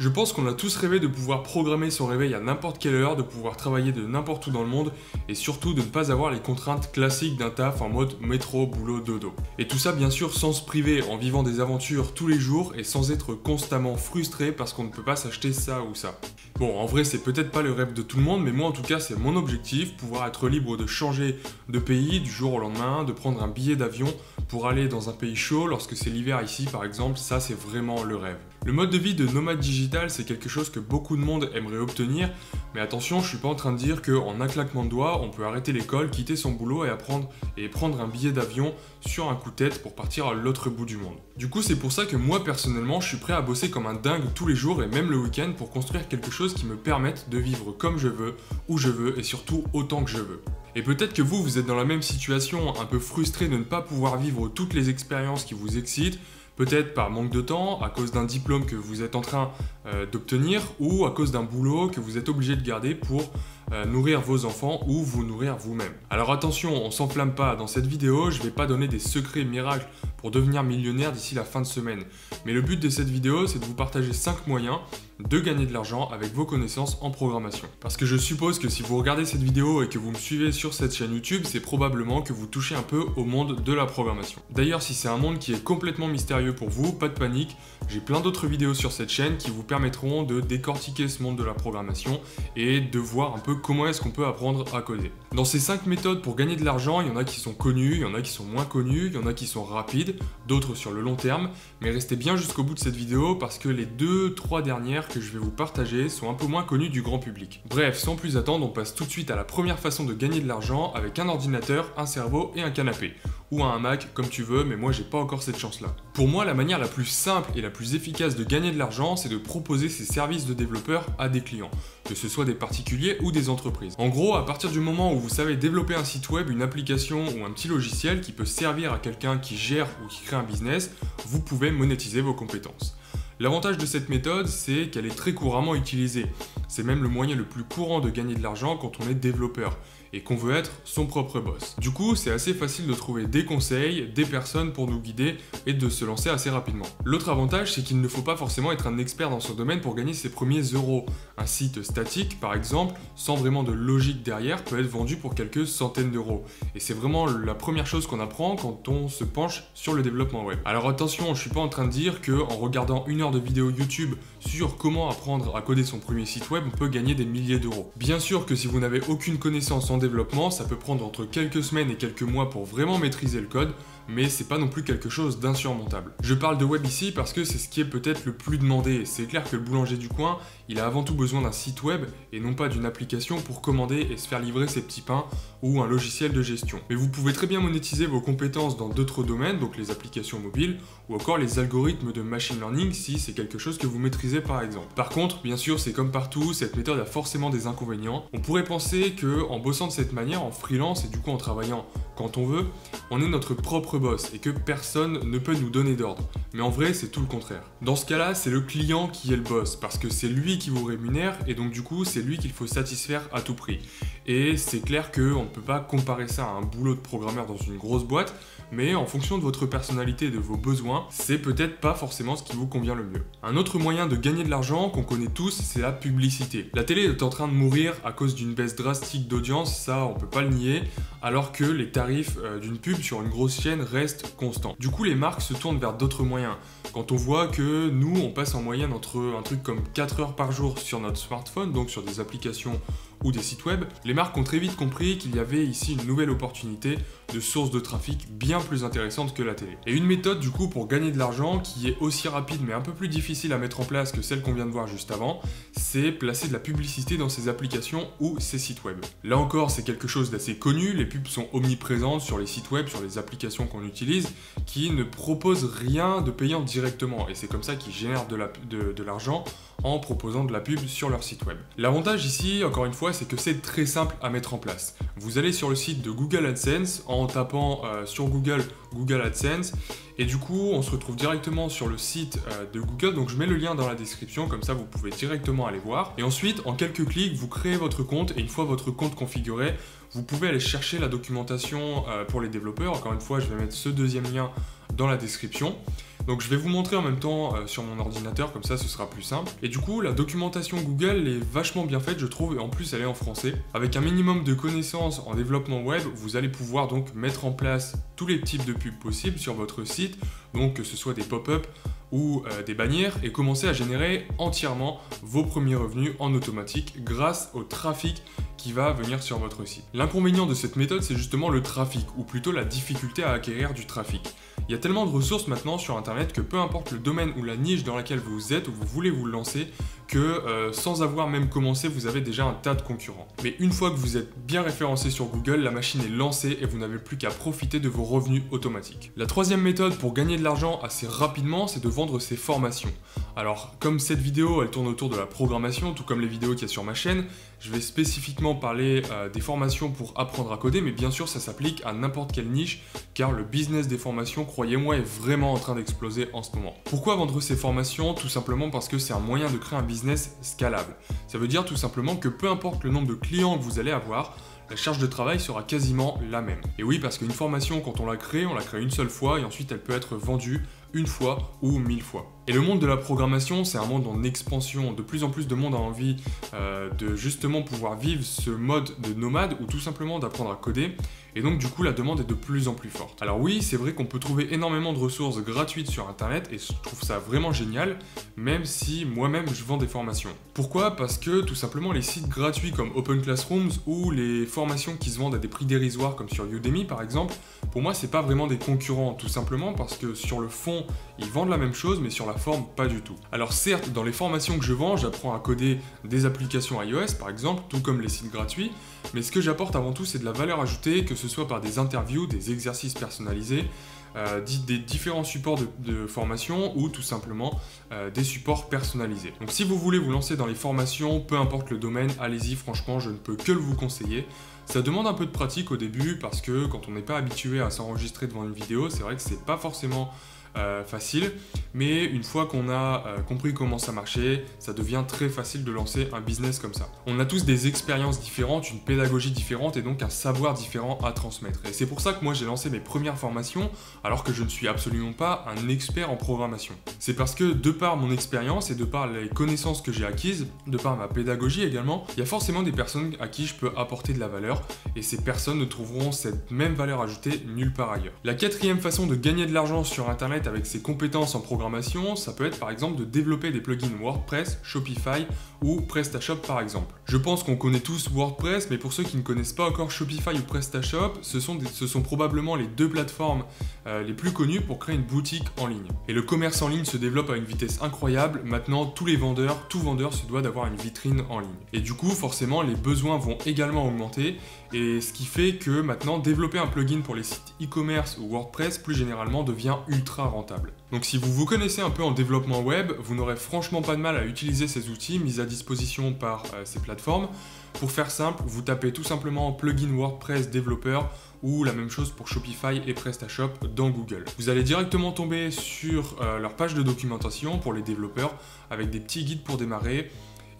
Je pense qu'on a tous rêvé de pouvoir programmer son réveil à n'importe quelle heure, de pouvoir travailler de n'importe où dans le monde et surtout de ne pas avoir les contraintes classiques d'un taf en mode métro, boulot, dodo. Et tout ça bien sûr sans se priver, en vivant des aventures tous les jours et sans être constamment frustré parce qu'on ne peut pas s'acheter ça ou ça. Bon, en vrai c'est peut-être pas le rêve de tout le monde, mais moi en tout cas c'est mon objectif, pouvoir être libre de changer de pays du jour au lendemain, de prendre un billet d'avion pour aller dans un pays chaud lorsque c'est l'hiver ici par exemple, ça c'est vraiment le rêve. Le mode de vie de nomade digital, c'est quelque chose que beaucoup de monde aimerait obtenir, mais attention, je suis pas en train de dire qu'en un claquement de doigts, on peut arrêter l'école, quitter son boulot et prendre un billet d'avion sur un coup de tête pour partir à l'autre bout du monde. Du coup, c'est pour ça que moi, personnellement, je suis prêt à bosser comme un dingue tous les jours et même le week-end pour construire quelque chose qui me permette de vivre comme je veux, où je veux et surtout autant que je veux. Et peut-être que vous êtes dans la même situation, un peu frustré de ne pas pouvoir vivre toutes les expériences qui vous excitent, peut-être par manque de temps, à cause d'un diplôme que vous êtes en train d'obtenir ou à cause d'un boulot que vous êtes obligé de garder pour nourrir vos enfants ou vous nourrir vous-même. Alors attention, on s'enflamme pas, dans cette vidéo, je vais pas donner des secrets miracles pour devenir millionnaire d'ici la fin de semaine. Mais le but de cette vidéo, c'est de vous partager 5 moyens de gagner de l'argent avec vos connaissances en programmation. Parce que je suppose que si vous regardez cette vidéo et que vous me suivez sur cette chaîne YouTube, c'est probablement que vous touchez un peu au monde de la programmation. D'ailleurs, si c'est un monde qui est complètement mystérieux pour vous, pas de panique, j'ai plein d'autres vidéos sur cette chaîne qui vous permettront de décortiquer ce monde de la programmation et de voir un peu comment est-ce qu'on peut apprendre à coder. Dans ces 5 méthodes pour gagner de l'argent, il y en a qui sont connues, il y en a qui sont moins connues, il y en a qui sont rapides, d'autres sur le long terme, mais restez bien jusqu'au bout de cette vidéo parce que les 2-3 dernières que je vais vous partager sont un peu moins connues du grand public. Bref, sans plus attendre, on passe tout de suite à la première façon de gagner de l'argent avec un ordinateur, un cerveau et un canapé. Ou un Mac, comme tu veux, mais moi j'ai pas encore cette chance-là. Pour moi, la manière la plus simple et la plus efficace de gagner de l'argent, c'est de proposer ses services de développeur à des clients, que ce soit des particuliers ou des entreprises. En gros, à partir du moment où vous savez développer un site web, une application ou un petit logiciel qui peut servir à quelqu'un qui gère ou qui crée un business, vous pouvez monétiser vos compétences. L'avantage de cette méthode, c'est qu'elle est très couramment utilisée. C'est même le moyen le plus courant de gagner de l'argent quand on est développeur et qu'on veut être son propre boss. Du coup, c'est assez facile de trouver des conseils, des personnes pour nous guider et de se lancer assez rapidement. L'autre avantage, c'est qu'il ne faut pas forcément être un expert dans son domaine pour gagner ses premiers euros. Un site statique, par exemple, sans vraiment de logique derrière, peut être vendu pour quelques centaines d'euros. Et c'est vraiment la première chose qu'on apprend quand on se penche sur le développement web. Alors attention, je suis pas en train de dire qu'en regardant 1 heure de vidéo YouTube sur comment apprendre à coder son premier site web, on peut gagner des milliers d'euros. Bien sûr que si vous n'avez aucune connaissance en développement, ça peut prendre entre quelques semaines et quelques mois pour vraiment maîtriser le code, mais c'est pas non plus quelque chose d'insurmontable. Je parle de web ici parce que c'est ce qui est peut-être le plus demandé. C'est clair que le boulanger du coin, il a avant tout besoin d'un site web et non pas d'une application pour commander et se faire livrer ses petits pains ou un logiciel de gestion. Mais vous pouvez très bien monétiser vos compétences dans d'autres domaines, donc les applications mobiles ou encore les algorithmes de machine learning si c'est quelque chose que vous maîtrisez par exemple. Par contre, bien sûr, c'est comme partout, cette méthode a forcément des inconvénients. On pourrait penser que en bossant de cette manière, en freelance et du coup en travaillant quand on veut, on est notre propre boss et que personne ne peut nous donner d'ordre. Mais en vrai, c'est tout le contraire. Dans ce cas-là, c'est le client qui est le boss parce que c'est lui qui vous rémunère et donc du coup, c'est lui qu'il faut satisfaire à tout prix. Et c'est clair qu'on ne peut pas comparer ça à un boulot de programmeur dans une grosse boîte, mais en fonction de votre personnalité et de vos besoins, c'est peut-être pas forcément ce qui vous convient le mieux. Un autre moyen de gagner de l'argent qu'on connaît tous, c'est la publicité. La télé est en train de mourir à cause d'une baisse drastique d'audience, ça on peut pas le nier, alors que les tarifs d'une pub sur une grosse chaîne restent constants. Du coup, les marques se tournent vers d'autres moyens. Quand on voit que nous, on passe en moyenne entre un truc comme 4 heures par jour sur notre smartphone, donc sur des applications ou des sites web, les marques ont très vite compris qu'il y avait ici une nouvelle opportunité de source de trafic bien plus intéressante que la télé. Et une méthode du coup pour gagner de l'argent qui est aussi rapide mais un peu plus difficile à mettre en place que celle qu'on vient de voir juste avant, c'est placer de la publicité dans ces applications ou ces sites web. Là encore, c'est quelque chose d'assez connu, les pubs sont omniprésentes sur les sites web, sur les applications qu'on utilise, qui ne proposent rien de payant directement et c'est comme ça qu'ils génèrent de l'argent en proposant de la pub sur leur site web. L'avantage ici, encore une fois, c'est que c'est très simple à mettre en place. Vous allez sur le site de Google AdSense en tapant sur Google AdSense et du coup on se retrouve directement sur le site de Google, donc je mets le lien dans la description, comme ça vous pouvez directement aller voir et ensuite en quelques clics vous créez votre compte et une fois votre compte configuré, vous pouvez aller chercher la documentation pour les développeurs. Encore une fois, je vais mettre ce deuxième lien dans la description. Donc je vais vous montrer en même temps sur mon ordinateur, comme ça ce sera plus simple. Et du coup, la documentation Google est vachement bien faite, je trouve, et en plus elle est en français. Avec un minimum de connaissances en développement web, vous allez pouvoir donc mettre en place tous les types de pubs possibles sur votre site, donc que ce soit des pop-up ou des bannières, et commencer à générer entièrement vos premiers revenus en automatique grâce au trafic qui va venir sur votre site. L'inconvénient de cette méthode, c'est justement le trafic, ou plutôt la difficulté à acquérir du trafic. Il y a tellement de ressources maintenant sur internet que peu importe le domaine ou la niche dans laquelle vous êtes ou vous voulez vous lancer, que sans avoir même commencé, vous avez déjà un tas de concurrents. Mais une fois que vous êtes bien référencé sur Google, la machine est lancée et vous n'avez plus qu'à profiter de vos revenus automatiques. La troisième méthode pour gagner de l'argent assez rapidement, c'est de vendre ses formations. Alors, comme cette vidéo, elle tourne autour de la programmation, tout comme les vidéos qu'il y a sur ma chaîne, je vais spécifiquement parler des formations pour apprendre à coder, mais bien sûr, ça s'applique à n'importe quelle niche, car le business des formations, croyez-moi, est vraiment en train d'exploser en ce moment. Pourquoi vendre ces formations? Tout simplement parce que c'est un moyen de créer un business scalable. Ça veut dire tout simplement que peu importe le nombre de clients que vous allez avoir, la charge de travail sera quasiment la même. Et oui, parce qu'une formation, quand on la crée une seule fois et ensuite elle peut être vendue une fois ou 1000 fois. Et le monde de la programmation, c'est un monde en expansion. De plus en plus de monde a envie de justement pouvoir vivre ce mode de nomade ou tout simplement d'apprendre à coder. Et donc du coup, la demande est de plus en plus forte. Alors oui, c'est vrai qu'on peut trouver énormément de ressources gratuites sur Internet et je trouve ça vraiment génial, même si moi-même je vends des formations. Pourquoi? Parce que tout simplement les sites gratuits comme Open Classrooms ou les formations qui se vendent à des prix dérisoires comme sur Udemy par exemple, pour moi c'est pas vraiment des concurrents, tout simplement parce que sur le fond, ils vendent la même chose mais sur la forme, pas du tout. Alors certes, dans les formations que je vends, j'apprends à coder des applications iOS par exemple, tout comme les sites gratuits, mais ce que j'apporte avant tout c'est de la valeur ajoutée, que ce soit par des interviews, des exercices personnalisés, des différents supports de formation ou tout simplement des supports personnalisés. Donc si vous voulez vous lancer dans les formations, peu importe le domaine, allez-y, franchement je ne peux que vous conseiller. Ça demande un peu de pratique au début parce que quand on n'est pas habitué à s'enregistrer devant une vidéo, c'est vrai que c'est pas forcément facile, mais une fois qu'on a compris comment ça marchait, ça devient très facile de lancer un business comme ça. On a tous des expériences différentes, une pédagogie différente et donc un savoir différent à transmettre. Et c'est pour ça que moi j'ai lancé mes premières formations alors que je ne suis absolument pas un expert en programmation. C'est parce que de par mon expérience et de par les connaissances que j'ai acquises, de par ma pédagogie également, il y a forcément des personnes à qui je peux apporter de la valeur et ces personnes ne trouveront cette même valeur ajoutée nulle part ailleurs. La quatrième façon de gagner de l'argent sur internet avec ses compétences en programmation, ça peut être par exemple de développer des plugins WordPress, Shopify ou PrestaShop par exemple. Je pense qu'on connaît tous WordPress, mais pour ceux qui ne connaissent pas encore Shopify ou PrestaShop, ce sont probablement les deux plateformes les plus connues pour créer une boutique en ligne. Et le commerce en ligne se développe à une vitesse incroyable. Maintenant, tout vendeur se doit d'avoir une vitrine en ligne. Et du coup, forcément, les besoins vont également augmenter. Et ce qui fait que maintenant, développer un plugin pour les sites e-commerce ou WordPress, plus généralement, devient ultra rentable. Donc si vous vous connaissez un peu en développement web, vous n'aurez franchement pas de mal à utiliser ces outils mis à disposition par ces plateformes. Pour faire simple, vous tapez tout simplement plugin WordPress développeur ou la même chose pour Shopify et PrestaShop dans Google. Vous allez directement tomber sur leur page de documentation pour les développeurs avec des petits guides pour démarrer.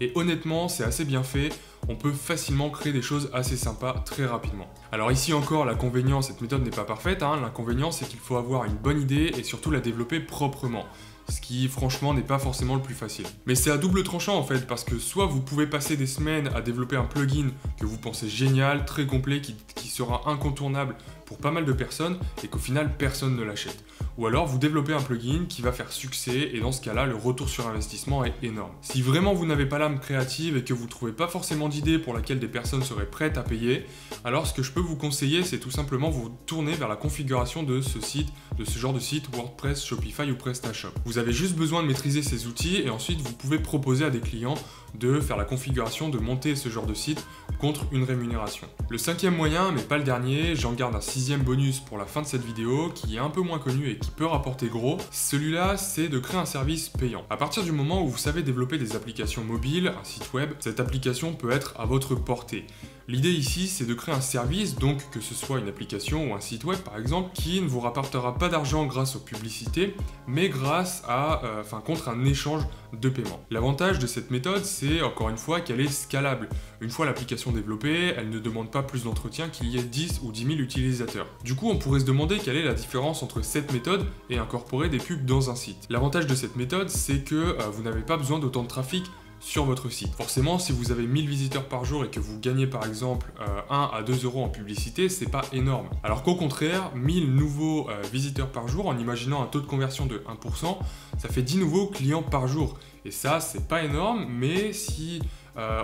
Et honnêtement, c'est assez bien fait, on peut facilement créer des choses assez sympas très rapidement. Alors ici encore, l'inconvénient, cette méthode n'est pas parfaite, l'inconvénient c'est qu'il faut avoir une bonne idée et surtout la développer proprement. Ce qui franchement n'est pas forcément le plus facile. Mais c'est à double tranchant en fait, parce que soit vous pouvez passer des semaines à développer un plugin que vous pensez génial, très complet, qui sera incontournable pour pas mal de personnes et qu'au final personne ne l'achète. Ou alors vous développez un plugin qui va faire succès et dans ce cas-là le retour sur investissement est énorme. Si vraiment vous n'avez pas l'âme créative et que vous ne trouvez pas forcément d'idées pour laquelle des personnes seraient prêtes à payer, alors ce que je peux vous conseiller c'est tout simplement vous tourner vers la configuration de ce genre de site WordPress, Shopify ou PrestaShop. Vous avez juste besoin de maîtriser ces outils et ensuite vous pouvez proposer à des clients de faire la configuration, de monter ce genre de site contre une rémunération. Le cinquième moyen, mais pas le dernier, j'en garde un sixième bonus pour la fin de cette vidéo qui est un peu moins connu et qui peut rapporter gros. Celui-là, c'est de créer un service payant. À partir du moment où vous savez développer des applications mobiles, un site web, cette application peut être à votre portée. L'idée ici, c'est de créer un service, donc que ce soit une application ou un site web par exemple, qui ne vous rapportera pas d'argent grâce aux publicités, mais grâce à, contre un échange de paiement. L'avantage de cette méthode, c'est encore une fois qu'elle est scalable. Une fois l'application application développée, elle ne demande pas plus d'entretien qu'il y ait 10 ou 10 000 utilisateurs. Du coup, on pourrait se demander quelle est la différence entre cette méthode et incorporer des pubs dans un site. L'avantage de cette méthode, c'est que vous n'avez pas besoin d'autant de trafic sur votre site. Forcément, si vous avez 1000 visiteurs par jour et que vous gagnez par exemple 1 à 2 € en publicité, c'est pas énorme. Alors qu'au contraire, 1000 nouveaux visiteurs par jour, en imaginant un taux de conversion de 1%, ça fait 10 nouveaux clients par jour. Et ça, c'est pas énorme, mais si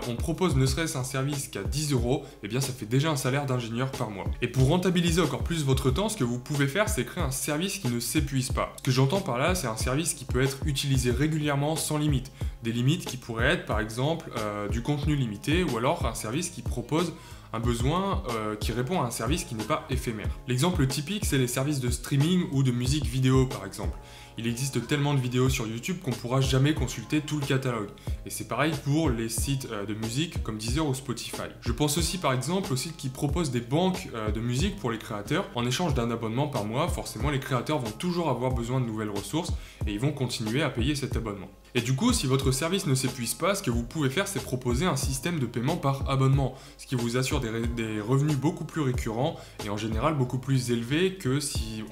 on propose ne serait-ce un service qu'à 10 €, eh bien ça fait déjà un salaire d'ingénieur par mois. Et pour rentabiliser encore plus votre temps, ce que vous pouvez faire, c'est créer un service qui ne s'épuise pas. Ce que j'entends par là, c'est un service qui peut être utilisé régulièrement sans limite. Des limites qui pourraient être par exemple du contenu limité ou alors un service qui propose un besoin qui répond à un service qui n'est pas éphémère. L'exemple typique, c'est les services de streaming ou de musique vidéo par exemple. Il existe tellement de vidéos sur YouTube qu'on ne pourra jamais consulter tout le catalogue. Et c'est pareil pour les sites de musique comme Deezer ou Spotify. Je pense aussi par exemple aux sites qui proposent des banques de musique pour les créateurs. En échange d'un abonnement par mois, forcément les créateurs vont toujours avoir besoin de nouvelles ressources et ils vont continuer à payer cet abonnement. Et du coup, si votre service ne s'épuise pas, ce que vous pouvez faire, c'est proposer un système de paiement par abonnement, ce qui vous assure des revenus beaucoup plus récurrents et en général beaucoup plus élevés que si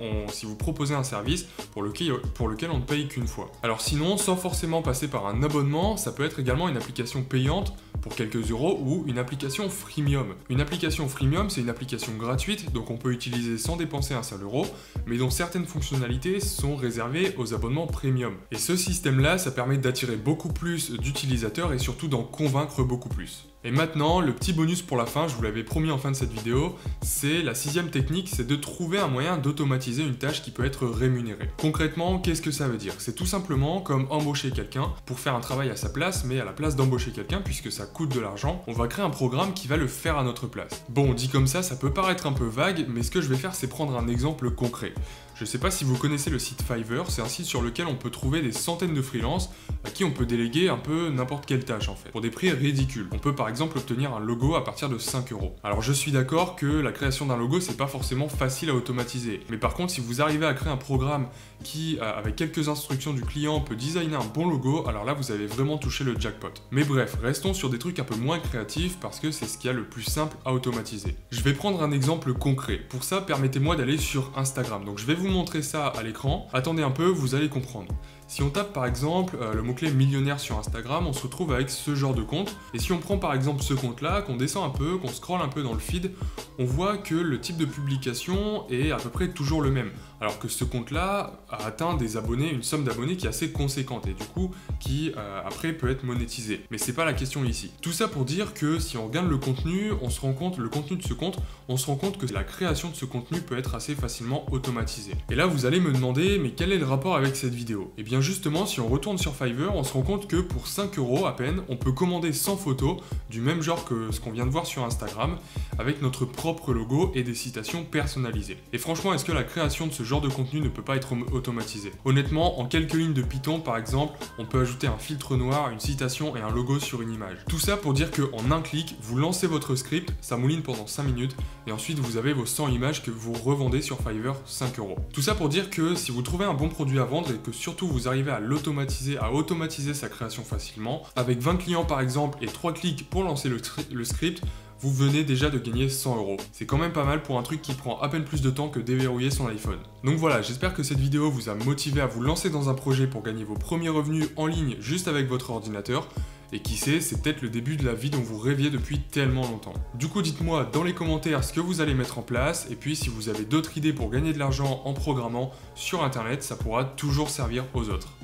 vous proposez un service pour lequel on ne paye qu'une fois. Alors sinon, sans forcément passer par un abonnement, ça peut être également une application payante pour quelques euros ou une application freemium. Une application freemium, c'est une application gratuite, donc on peut utiliser sans dépenser un seul euro, mais dont certaines fonctionnalités sont réservées aux abonnements premium. Et ce système-là, ça permet d'attirer beaucoup plus d'utilisateurs et surtout d'en convaincre beaucoup plus. Et maintenant, le petit bonus pour la fin, je vous l'avais promis en fin de cette vidéo, c'est la 6e technique, c'est de trouver un moyen d'automatiser une tâche qui peut être rémunérée. Concrètement, qu'est-ce que ça veut dire? C'est tout simplement comme embaucher quelqu'un pour faire un travail à sa place, mais à la place d'embaucher quelqu'un, puisque ça coûte de l'argent, on va créer un programme qui va le faire à notre place. Bon, dit comme ça peut paraître un peu vague, mais ce que je vais faire, c'est prendre un exemple concret. Je sais pas si vous connaissez le site Fiverr, c'est un site sur lequel on peut trouver des centaines de freelances à qui on peut déléguer un peu n'importe quelle tâche en fait, pour des prix ridicules. On peut par exemple obtenir un logo à partir de 5 €. Alors je suis d'accord que la création d'un logo c'est pas forcément facile à automatiser, mais par contre si vous arrivez à créer un programme qui, avec quelques instructions du client, peut designer un bon logo, alors là vous avez vraiment touché le jackpot. Mais bref, restons sur des trucs un peu moins créatifs parce que c'est ce qu'il y a le plus simple à automatiser. Je vais prendre un exemple concret. Pour ça, permettez-moi d'aller sur Instagram. Donc je vais vous montrer ça à l'écran. Attendez un peu, vous allez comprendre. Si on tape par exemple le mot-clé millionnaire sur Instagram, on se retrouve avec ce genre de compte. Et si on prend par exemple ce compte-là, qu'on descend un peu, qu'on scrolle un peu dans le feed, on voit que le type de publication est à peu près toujours le même. Alors que ce compte-là a atteint des abonnés, une somme d'abonnés qui est assez conséquente et du coup qui après peut être monétisée. Mais c'est pas la question ici. Tout ça pour dire que si on regarde le contenu, on se rend compte, le contenu de ce compte, on se rend compte que la création de ce contenu peut être assez facilement automatisée. Et là vous allez me demander, mais quel est le rapport avec cette vidéo? Et bien justement, si on retourne sur Fiverr, on se rend compte que pour 5 € à peine, on peut commander 100 photos du même genre que ce qu'on vient de voir sur Instagram, avec notre propre logo et des citations personnalisées. Et franchement, est-ce que la création de ce genre de contenu ne peut pas être automatisée? Honnêtement, en quelques lignes de Python par exemple, on peut ajouter un filtre noir, une citation et un logo sur une image. Tout ça pour dire qu'en un clic, vous lancez votre script, ça mouline pendant 5 minutes, et ensuite vous avez vos 100 images que vous revendez sur Fiverr 5 €. Tout ça pour dire que si vous trouvez un bon produit à vendre et que surtout vous arrivez à l'automatiser, à automatiser sa création facilement, avec 20 clients par exemple et 3 clics pour lancer le script, vous venez déjà de gagner 100 €. C'est quand même pas mal pour un truc qui prend à peine plus de temps que déverrouiller son iPhone. Donc voilà, j'espère que cette vidéo vous a motivé à vous lancer dans un projet pour gagner vos premiers revenus en ligne juste avec votre ordinateur. Et qui sait, c'est peut-être le début de la vie dont vous rêviez depuis tellement longtemps. Du coup, dites-moi dans les commentaires ce que vous allez mettre en place, et puis si vous avez d'autres idées pour gagner de l'argent en programmant sur internet, ça pourra toujours servir aux autres.